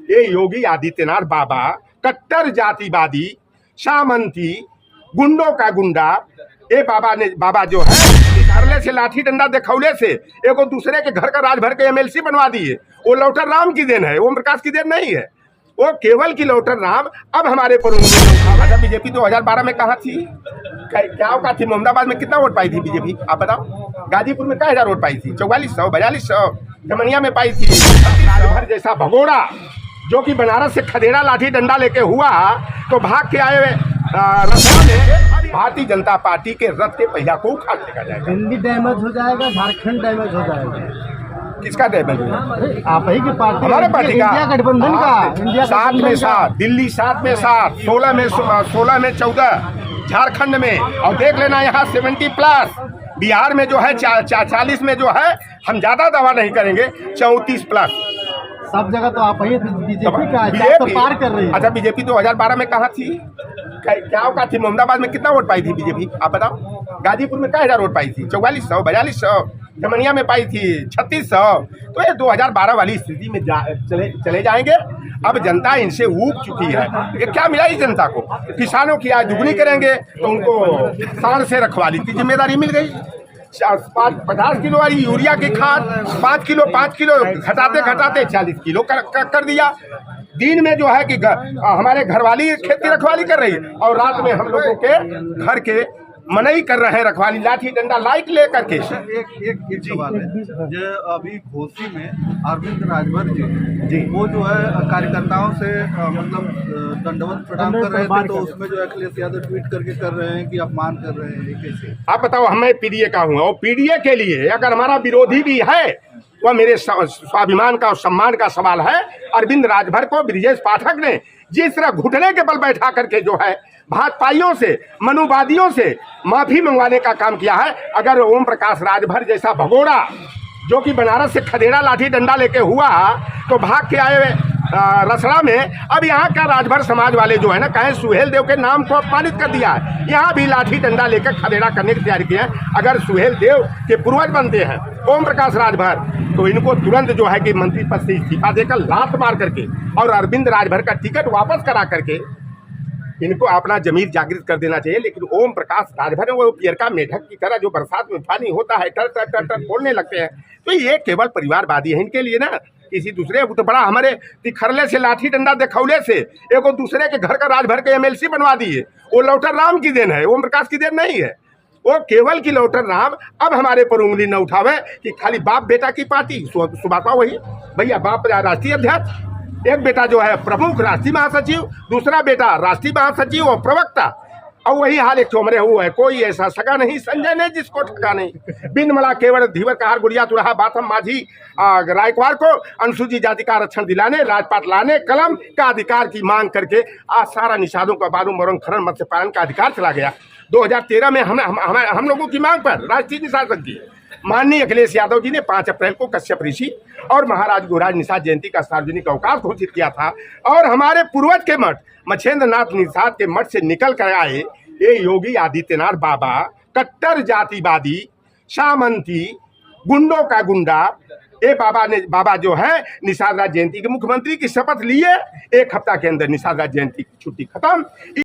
ये योगी आदित्यनाथ बाबा कट्टर जातिवादी सामंती गुंडों का गुंडा। ये बाबा जो है निकालने से लाठी डंडा दिखौले से एगो दूसरे के घर का राज भर के एमएलसी बनवा दिए। वो लौटर राम की देन है, ओम प्रकाश की देन नहीं है। वो केवल की लौटर राम अब हमारे पर उंगली। बीजेपी 2012 में कहाँ थी, क्या औकात थी? मोहम्मदाबाद में कितना वोट पाई थी बीजेपी, आप बताओ? गाजीपुर में क्या 1000 वोट पाई थी? 4400 4200 जमनिया में पाई थी। राजभर जैसा भगोड़ा जो कि बनारस से खदेड़ा लाठी डंडा लेके हुआ तो भाग के आए रतवा में भारतीय जनता पार्टी के रथ के पहिया को उखाड़ फेंका जाएगा। दिल्ली डैमेज हो जाएगा, झारखंड डैमेज हो जाएगा। किसका डैमेज? आप ही की पार्टी, हमारे पार्टी का, इंडिया गठबंधन का। इंडिया 7 में 7, दिल्ली 7 में 7, 16 में 14, झारखंड में, और देख लेना यहाँ 70+, बिहार में जो है 40 में जो है, हम ज्यादा दावा नहीं करेंगे, 34+। सब जगह तो आप ही बीजेपी का बीजेपी तो पार कर रही है। अच्छा, बीजेपी 2012 में कहाँ थी, क्या औकात थी? मोहम्मदाबाद में कितना वोट पाई थी बीजेपी, आप बताओ? गाजीपुर में क्या 1000 वोट पाई थी? 4400 4200 जमनिया में पाई थी 3600। तो ये 2012 वाली स्थिति में चले जाएंगे। अब जनता इनसे ऊब चुकी है। ये क्या मिला इस जनता को? किसानों की आय दुगनी करेंगे तो उनको साल से रखवाली की जिम्मेदारी मिल गई। 50 किलो वाली यूरिया की खाद 5 किलो घटाते 40 किलो कर दिया। दिन में जो है कि हमारे घरवाली खेती रखवाली कर रही है और रात में हम लोगों के घर के मनई कर रहे हैं रखवाली, लाठी डंडा लाइट ले करके। एक सवाल है, जो अभी घोसी में अरविंद राजभर जी वो जो है कार्यकर्ताओं से मतलब दंडवत प्रणाम कर रहे थे, तो उसमें जो अखिलेश यादव ट्वीट करके कर रहे हैं कि अपमान कर रहे हैं, कैसे? आप बताओ, हमें पीडीए का हूँ और पीडीए के लिए अगर हमारा विरोधी भी है वह मेरे स्वाभिमान का और सम्मान का सवाल है। अरविंद राजभर को ब्रिजेश पाठक ने जिस तरह घुटने के बल बैठा करके जो है भाजपाइयों से, मनुवादियों से माफी मंगवाने का काम किया है। अगर ओम प्रकाश राजभर जैसा भगोड़ा जो कि बनारस से खदेड़ा लाठी डंडा लेके हुआ तो भाग के आए रसड़ा में, अब यहाँ का राजभर समाज वाले जो है ना, कहें सुहेल देव के नाम को अपमानित कर दिया है। यहाँ भी लाठी डंडा लेकर खदेड़ा करने की तैयारी की है। अगर सुहेल देव के पूर्वज बनते हैं ओम प्रकाश राजभर, तो इनको तुरंत जो है कि मंत्री पद से इस्तीफा देकर लात मार करके और अरविंद राजभर का टिकट वापस करा करके इनको अपना जमीर जागृत कर देना चाहिए। लेकिन ओम प्रकाश राजभर वो पियरका मेढक की तरह जो बरसात में पानी होता है टर टर टर टर बोलने लगते हैं, तो ये केवल परिवारवादी है। इनके लिए ना किसी दूसरे तो बड़ा हमारे तिखरले से लाठी डंडा दिखौले से एगो दूसरे के घर का राज भर के एमएलसी बनवा दिए। वो लौटर राम की देन है, ओम प्रकाश की देन नहीं है। वो केवल की लौटर राम अब हमारे पर उंगली न उठावे कि खाली बाप बेटा की पार्टी। सुभाषा वही भैया, बाप राष्ट्रीय अध्यक्ष, एक बेटा जो है प्रमुख राष्ट्रीय महासचिव, दूसरा बेटा राष्ट्रीय महासचिव और प्रवक्ता, और वही हाल एक चोमरे हुआ है। कोई ऐसा सगा नहीं संजय ने जिसको ठगा नहीं। बिन मला केवल धीवर कहार गुड़िया तुरहा बाथम माझी रायकवार को अनुसूचित जाति का आरक्षण दिलाने, राजपाट लाने, कलम का अधिकार की मांग करके आज सारा निषादों का बालू मरंग खनन मत्स्य पालन का अधिकार चला गया। 2013 में हम लोगों की मांग पर राष्ट्रीय निषाद की माननीय अखिलेश यादव जी ने 5 अप्रैल को कश्यप ऋषि और महाराज गुरुराज निषाद जयंती का सार्वजनिक अवकाश घोषित किया था। और हमारे पूर्वज के मठ मच्छेंद्र नाथ निषाद के मठ से निकल कर आए ये योगी आदित्यनाथ बाबा कट्टर जातिवादी सामंती गुंडों का गुंडा। ये बाबा जो है निषाद राज जयंती के मुख्यमंत्री की शपथ लिए, 1 हफ्ता के अंदर निषाद राज जयंती की छुट्टी खत्म।